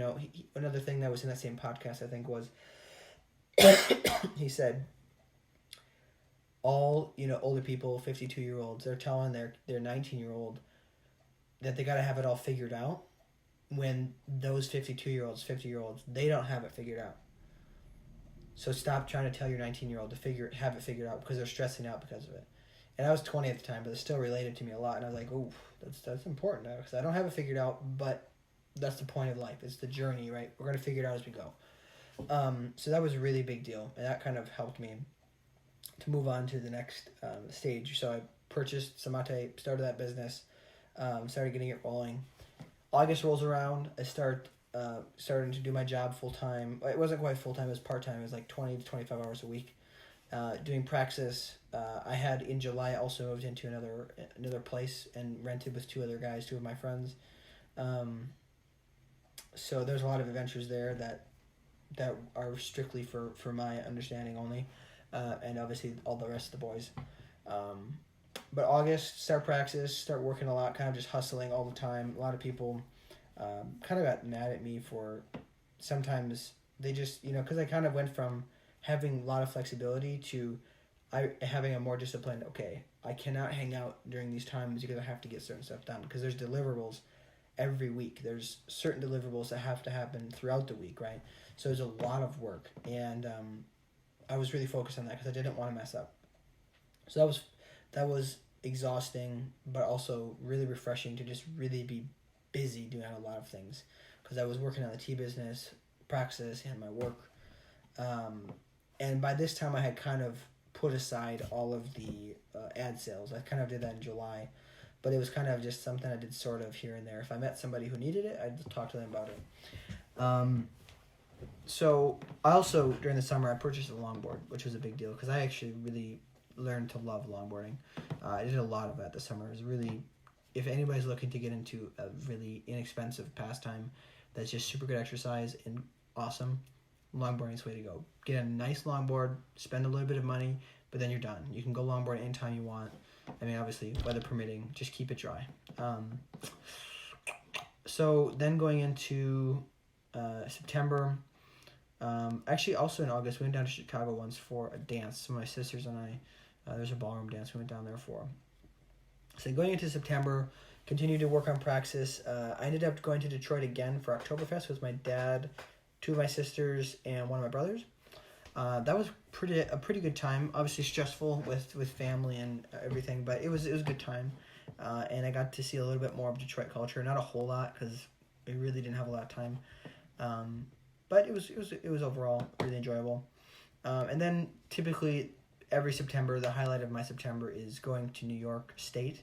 [SPEAKER 1] another thing that was in that same podcast, I think, was he said all, older people, 52-year-olds, they're telling their 19-year-old that they got to have it all figured out, when those 52-year-olds, 50-year-olds, they don't have it figured out. So stop trying to tell your 19-year-old to have it figured out because they're stressing out because of it. And I was 20 at the time, but it still related to me a lot. And I was like, "Ooh, that's important because I don't have it figured out, but that's the point of life. It's the journey, right? We're gonna figure it out as we go." So that was a really big deal, and that kind of helped me to move on to the next stage. So I purchased some mate, started that business, started getting it rolling. August rolls around, I starting to do my job full time. It wasn't quite full time; it was part time. It was like 20 to 25 hours a week. Doing praxis. I had in July also moved into another place and rented with two of my friends. So there's a lot of adventures there that are strictly for my understanding only, and obviously all the rest of the boys. But August, start praxis, start working a lot, kind of just hustling all the time. A lot of people kind of got mad at me for sometimes they just, because I kind of went from having a lot of flexibility to having a more disciplined, okay, I cannot hang out during these times because I have to get certain stuff done because there's deliverables every week. There's certain deliverables that have to happen throughout the week, right? So there's a lot of work, and I was really focused on that because I didn't want to mess up. So that was exhausting, but also really refreshing to just really be busy doing a lot of things because I was working on the tea business, praxis, and my work. And by this time, I had kind of put aside all of the ad sales. I kind of did that in July, but it was kind of just something I did sort of here and there. If I met somebody who needed it, I'd talk to them about it. So I also, during the summer, I purchased a longboard, which was a big deal because I actually really learned to love longboarding. I did a lot of that this summer. It was really, if anybody's looking to get into a really inexpensive pastime that's just super good exercise and awesome, longboarding is the way to go. Get a nice longboard, spend a little bit of money, but then you're done. You can go longboard anytime you want. I mean, obviously, weather permitting, just keep it dry. So then going into September, actually also in August, we went down to Chicago once for a dance. So my sisters and I, there's a ballroom dance we went down there for. So going into September, continued to work on praxis. I ended up going to Detroit again for Oktoberfest with my dad, two of my sisters, and one of my brothers. That was a pretty good time. Obviously stressful with family and everything, but it was a good time. And I got to see a little bit more of Detroit culture. Not a whole lot because we really didn't have a lot of time. But it was overall really enjoyable. And then typically every September, the highlight of my September is going to New York State.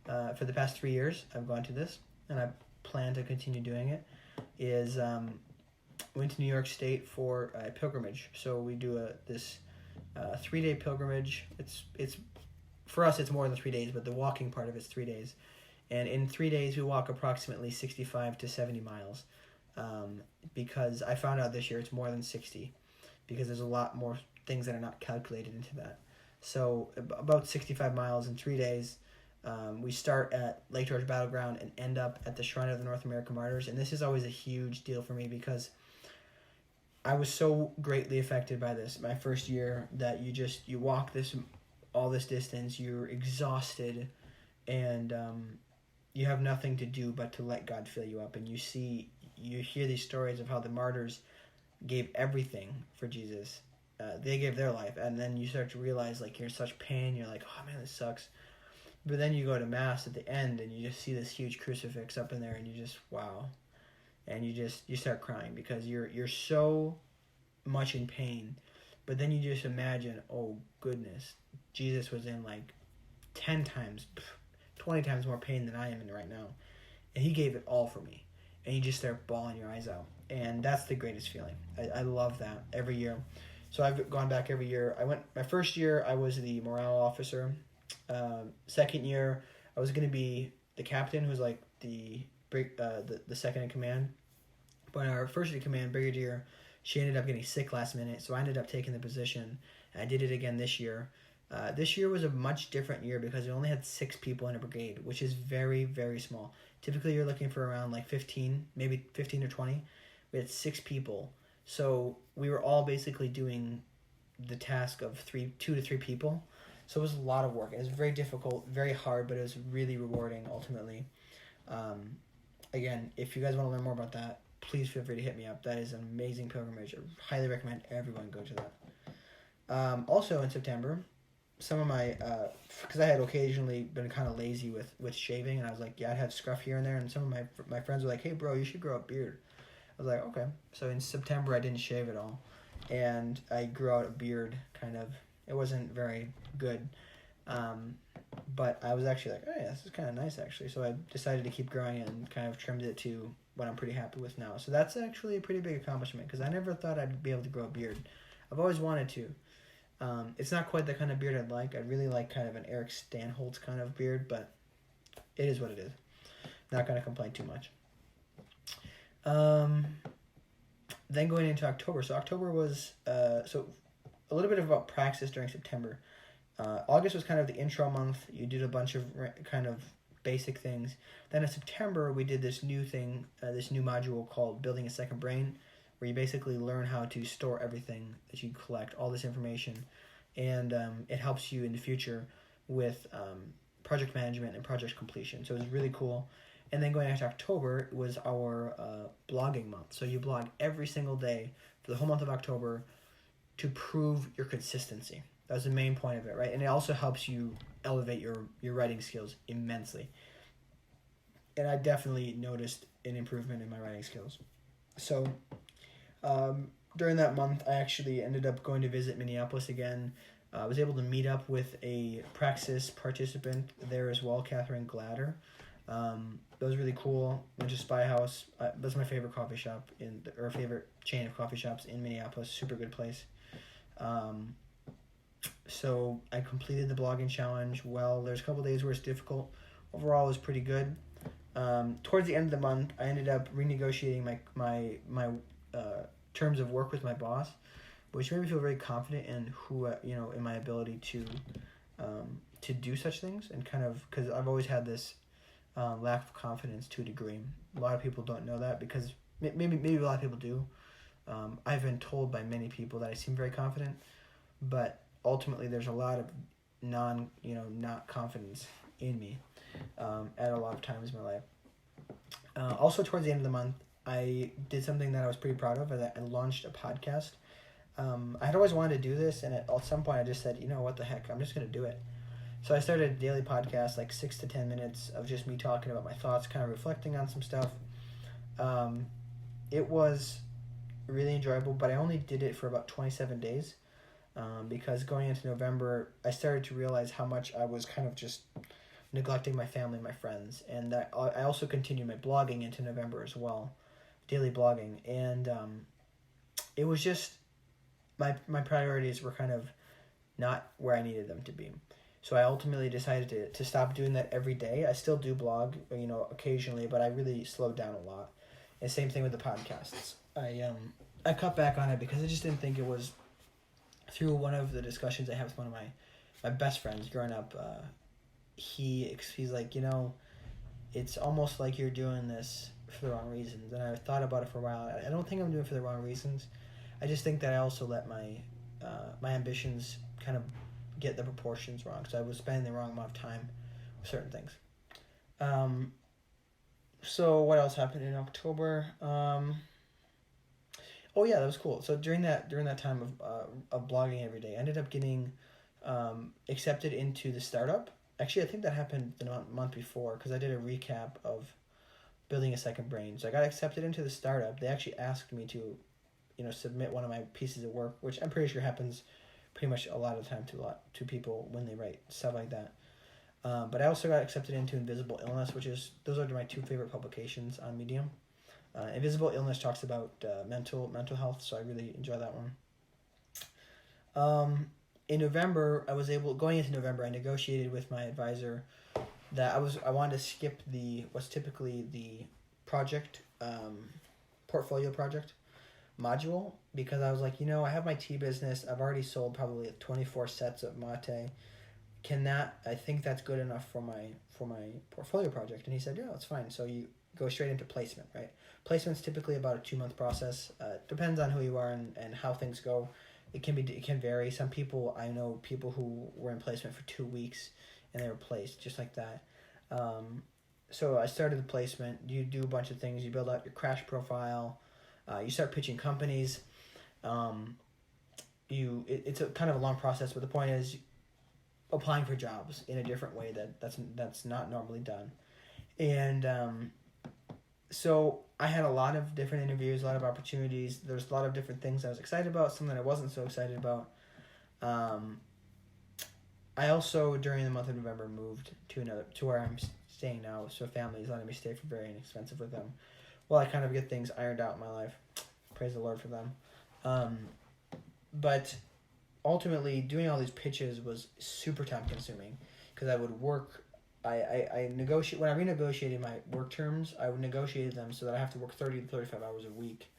[SPEAKER 1] For the past 3 years, I've gone to this, and I plan to continue doing it. Went to New York State for a pilgrimage. So we do this 3-day pilgrimage. It's for us it's more than 3 days, but the walking part of it's 3 days. And in 3 days we walk approximately 65 to 70 miles. Because I found out this year it's more than 60 because there's a lot more things that are not calculated into that. So about 65 miles in 3 days. We start at Lake George Battleground and end up at the Shrine of the North American Martyrs. And this is always a huge deal for me because I was so greatly affected by this my first year that you walk all this distance, you're exhausted, and you have nothing to do but to let God fill you up. And you hear these stories of how the martyrs gave everything for Jesus. They gave their life, and then you start to realize like you're in such pain. You're like, oh man, this sucks. But then you go to Mass at the end, and you just see this huge crucifix up in there, and you just wow, and you start crying because you're so much in pain. But then you just imagine, oh goodness, Jesus was in like 10 times, 20 times more pain than I am in right now, and he gave it all for me. And you just start bawling your eyes out, and that's the greatest feeling. I love that every year. So I've gone back every year. My first year I was the morale officer. Second year I was going to be the captain, who's like the second in command. But our first in command, brigadier, she ended up getting sick last minute, so I ended up taking the position. And I did it again this year. This year was a much different year because we only had 6 people in a brigade, which is very, very small. Typically, you're looking for around like 15, maybe 15 or 20. We had 6 people. So we were all basically doing the task of 2 to 3 people. So it was a lot of work. It was very difficult, very hard, but it was really rewarding ultimately. Again, if you guys want to learn more about that, please feel free to hit me up. That is an amazing pilgrimage. I highly recommend everyone go to that. Also in September, some of my, because I had occasionally been kind of lazy with shaving, and I was like, yeah, I'd have scruff here and there, and some of my friends were like, hey bro, you should grow a beard. I was like, okay. So in September I didn't shave at all, and I grew out a beard, kind of. It wasn't very good, but I was actually like, oh yeah, this is kind of nice actually. So I decided to keep growing it and kind of trimmed it to what I'm pretty happy with now. So that's actually a pretty big accomplishment, because I never thought I'd be able to grow a beard. I've always wanted to. It's not quite the kind of beard I'd like. I'd really like kind of an Eric Stanholtz kind of beard, but it is what it is. Not going to complain too much. Then going into October. So October was, so a little bit about praxis during September. August was kind of the intro month. You did a bunch of kind of basic things. Then in September, we did this new thing, this new module called Building a Second Brain, where you basically learn how to store everything that you collect, all this information, and it helps you in the future with project management and project completion. So it was really cool. And then going into October was our blogging month. So you blog every single day for the whole month of October to prove your consistency. That was the main point of it, right? And it also helps you elevate your writing skills immensely. And I definitely noticed an improvement in my writing skills. So during that month, I actually ended up going to visit Minneapolis again. I was able to meet up with a Praxis participant there as well, Catherine Glatter. That was really cool. Went to Spy House. That's my favorite coffee shop or favorite chain of coffee shops in Minneapolis. Super good place. So I completed the blogging challenge well. There's a couple days where it's difficult. Overall, it was pretty good. Towards the end of the month, I ended up renegotiating my terms of work with my boss, which made me feel very confident in in my ability to do such things, and kind of, because I've always had this lack of confidence to a degree. A lot of people don't know that, because maybe a lot of people do. I've been told by many people that I seem very confident, but ultimately there's a lot of not confidence in me at a lot of times in my life. Also towards the end of the month, I did something that I was pretty proud of. I launched a podcast. I had always wanted to do this, and at some point I just said, what the heck, I'm just going to do it. So I started a daily podcast, like 6 to 10 minutes of just me talking about my thoughts, kind of reflecting on some stuff. It was really enjoyable, but I only did it for about 27 days because going into November, I started to realize how much I was kind of just neglecting my family and my friends. And that I also continued my blogging into November as well, daily blogging. And it was just, my priorities were kind of not where I needed them to be. So I ultimately decided to stop doing that every day. I still do blog, occasionally, but I really slowed down a lot. And same thing with the podcasts. I cut back on it because I just didn't think it was, through one of the discussions I had with one of my best friends growing up, he's like, it's almost like you're doing this for the wrong reasons. And I thought about it for a while. I don't think I'm doing it for the wrong reasons. I just think that I also let my ambitions kind of get the proportions wrong, because I was spending the wrong amount of time with certain things. So what else happened in October? Oh yeah, that was cool. So during that time of blogging every day, I ended up getting accepted into the startup. Actually, I think that happened the month before, because I did a recap of Building a Second Brain. So I got accepted into the startup. They actually asked me to, submit one of my pieces of work, which I'm pretty sure happens pretty much a lot of the time to people when they write stuff like that. But I also got accepted into Invisible Illness, those are my two favorite publications on Medium. Invisible Illness talks about mental health, so I really enjoy that one. In November, going into November, I negotiated with my advisor that I wanted to skip what's typically the project, portfolio project module, because I was like, I have my tea business. I've already sold probably 24 sets of mate. I think that's good enough for my portfolio project. And he said, yeah, it's fine. So you go straight into placement, right? Placement's typically about a 2-month process. Depends on who you are and how things go. It can vary. I know people who were in placement for 2 weeks and they were placed just like that. so I started the placement. You do a bunch of things. You build out your crash profile. You start pitching companies. Um, it's a kind of a long process, but the point is applying for jobs in a different way that's not normally done. And so I had a lot of different interviews, a lot of opportunities. There's a lot of different things I was excited about, some that I wasn't so excited about. I also, during the month of November, moved to where I'm staying now. So family is letting me stay for very inexpensive with them. Well, I kind of get things ironed out in my life. Praise the Lord for them. But ultimately, doing all these pitches was super time consuming because I would work. I negotiate when I renegotiated my work terms. I would negotiate them so that I have to work 30 to 35 hours a week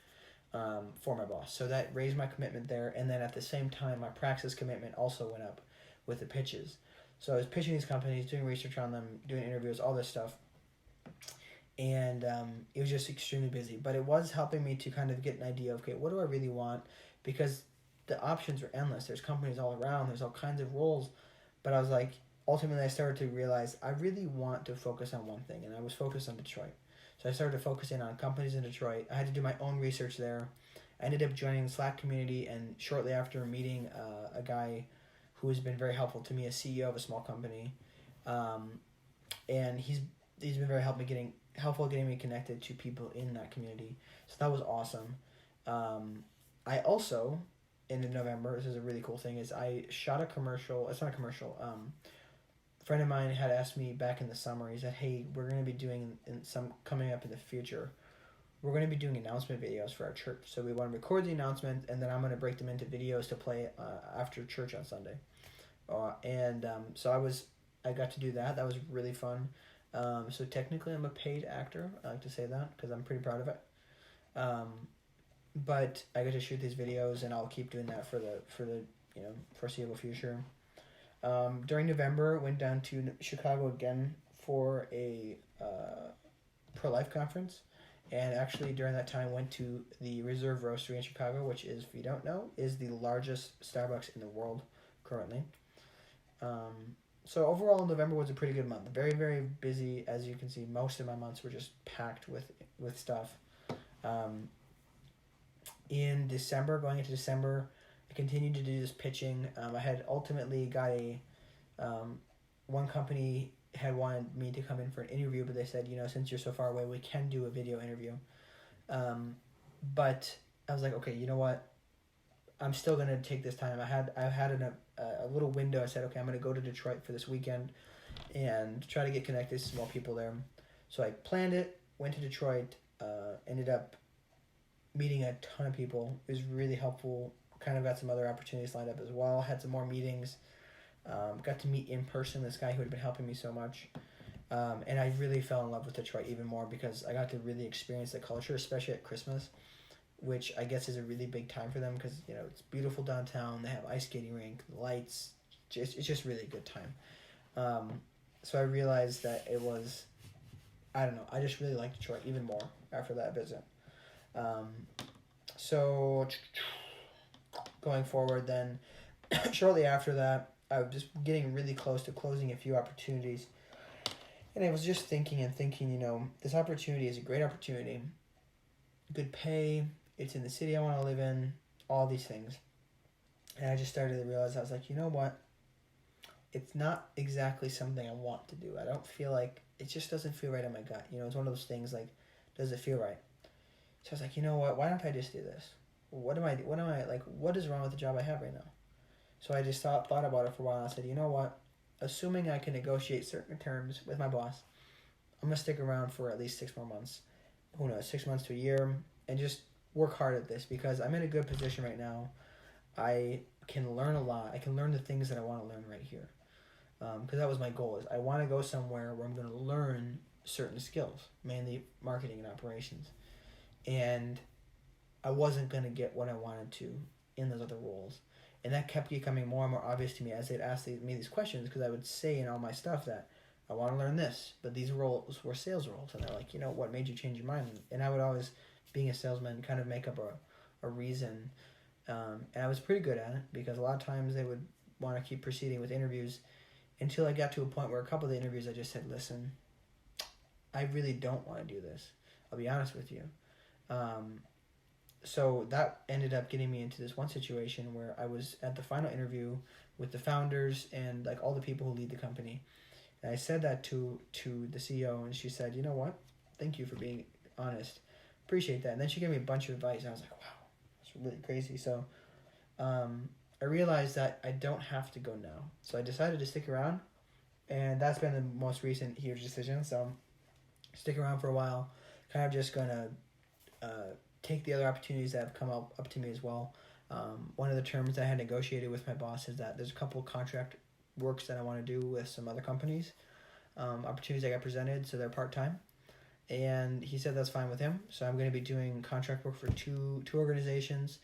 [SPEAKER 1] for my boss. So that raised my commitment there, and then at the same time, my praxis commitment also went up with the pitches. So I was pitching these companies, doing research on them, doing interviews, all this stuff, and it was just extremely busy. But it was helping me to kind of get an idea of, okay, what do I really want? Because the options are endless. There's companies all around. There's all kinds of roles. But I was like, ultimately, I started to realize I really want to focus on one thing, and I was focused on Detroit. So I started focusing on companies in Detroit. I had to do my own research there. I ended up joining the Slack community, and shortly after meeting a guy who has been very helpful to me, a CEO of a small company, and he's been very helpful getting me connected to people in that community. So that was awesome. I also, in November, this is a really cool thing, is I shot a commercial. It's not a commercial. A friend of mine had asked me back in the summer. He said, "Hey, we're going to be doing some coming up in the future. We're going to be doing announcement videos for our church. So we want to record the announcement, and then I'm going to break them into videos to play after church on Sunday." So I got to do that. That was really fun. So technically, I'm a paid actor. I like to say that because I'm pretty proud of it. But I got to shoot these videos, and I'll keep doing that for the foreseeable future. During November, went down to Chicago again for a pro-life conference, and actually during that time went to the Reserve Roastery in Chicago, which is, if you don't know, is the largest Starbucks in the world currently. So overall, November was a pretty good month. Very, very busy, as you can see. Most of my months were just packed with stuff. In December, going into December, I continued to do this pitching. I had ultimately got one company had wanted me to come in for an interview, but they said, since you're so far away, we can do a video interview. But I was like, okay, you know what? I'm still going to take this time. I had a little window. I said, okay, I'm going to go to Detroit for this weekend and try to get connected to some more people there. So I planned it, went to Detroit, ended up meeting a ton of people. It was really helpful. Kind of got some other opportunities lined up as well. Had some more meetings. Got to meet in person this guy who had been helping me so much. And I really fell in love with Detroit even more because I got to really experience the culture, especially at Christmas, which I guess is a really big time for them because, it's beautiful downtown. They have ice skating rink, lights. It's just really a good time. So I realized that it was, I don't know, I just really liked Detroit even more after that visit. So going forward then, shortly after that, I was just getting really close to closing a few opportunities. And I was just thinking, this opportunity is a great opportunity. Good pay. It's in the city I want to live in. All these things. And I just started to realize, I was like, you know what? It's not exactly something I want to do. I don't feel like, it just doesn't feel right in my gut. It's one of those things like, does it feel right? So I was like, you know what? Why don't I just do this? What is wrong with the job I have right now? So I just thought about it for a while, and I said, you know what? Assuming I can negotiate certain terms with my boss, I'm going to stick around for at least 6 more months. Who knows, 6 months to a year, and just work hard at this because I'm in a good position right now. I can learn a lot. I can learn the things that I want to learn right here. Because that was my goal, is I want to go somewhere where I'm going to learn certain skills, mainly marketing and operations. And I wasn't going to get what I wanted to in those other roles. And that kept becoming more and more obvious to me as they'd ask me these questions, because I would say in all my stuff that I want to learn this, but these roles were sales roles. And they're like, what made you change your mind? And I would always, being a salesman, kind of make up a reason. And I was pretty good at it because a lot of times they would want to keep proceeding with interviews until I got to a point where a couple of the interviews I just said, listen, I really don't want to do this. I'll be honest with you. So that ended up getting me into this one situation where I was at the final interview with the founders and like all the people who lead the company. And I said that to the CEO, and she said, "You know what? Thank you for being honest. Appreciate that." And then she gave me a bunch of advice, and I was like, "Wow, that's really crazy." So I realized that I don't have to go now. So I decided to stick around, and that's been the most recent huge decision. So stick around for a while, kind of just gonna take the other opportunities that have come up to me as well. One of the terms I had negotiated with my boss is that there's a couple contract works that I want to do with some other companies, opportunities I got presented, so they're part-time. And he said that's fine with him. So I'm going to be doing contract work for two organizations,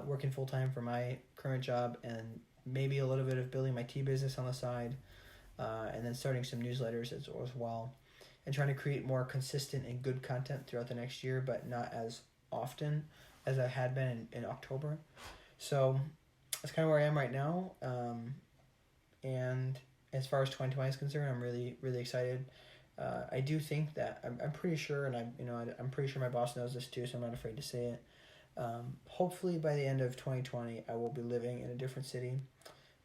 [SPEAKER 1] working full-time for my current job, and maybe a little bit of building my tea business on the side, and then starting some newsletters as well, and trying to create more consistent and good content throughout the next year, but not as often as I had been in October. So that's kind of where I am right now. And as far as 2020 is concerned, I'm really, really excited. I do think that I'm pretty sure, and I'm pretty sure my boss knows this too, so I'm not afraid to say it. Hopefully by the end of 2020, I will be living in a different city.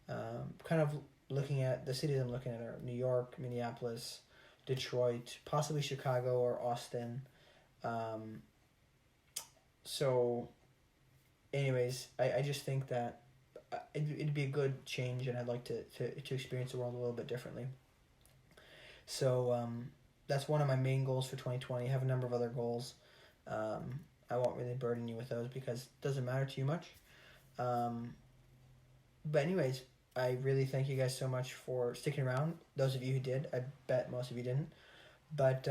[SPEAKER 1] Kind of looking at the cities I'm looking at are New York, Minneapolis, Detroit, possibly Chicago or Austin. So anyways, I just think that it'd be a good change, and I'd like to experience the world a little bit differently. So that's one of my main goals for 2020. I have a number of other goals. I won't really burden you with those because it doesn't matter too much. But anyways, I really thank you guys so much for sticking around. Those of you who did, I bet most of you didn't. But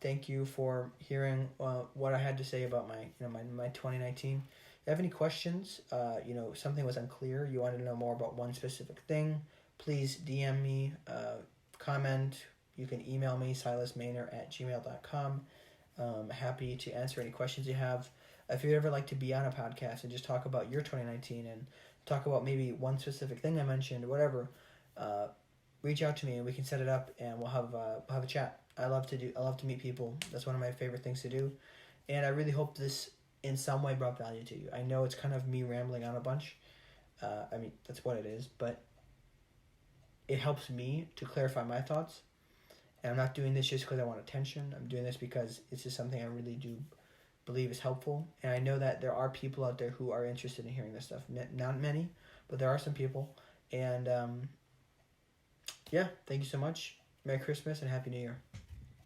[SPEAKER 1] thank you for hearing what I had to say about my 2019. If you have any questions, something was unclear, you wanted to know more about one specific thing, please DM me, comment. You can email me, silasmaynor@gmail.com. Happy to answer any questions you have. If you'd ever like to be on a podcast and just talk about your 2019 and talk about maybe one specific thing I mentioned or whatever, reach out to me and we can set it up and we'll have a chat. I love to meet people. That's one of my favorite things to do, and I really hope this in some way brought value to you. I know it's kind of me rambling on a bunch. That's what it is, but it helps me to clarify my thoughts. And I'm not doing this just because I want attention. I'm doing this because it's just something I really do believe is helpful. And I know that there are people out there who are interested in hearing this stuff. Not many, but there are some people. And thank you so much. Merry Christmas and Happy New Year.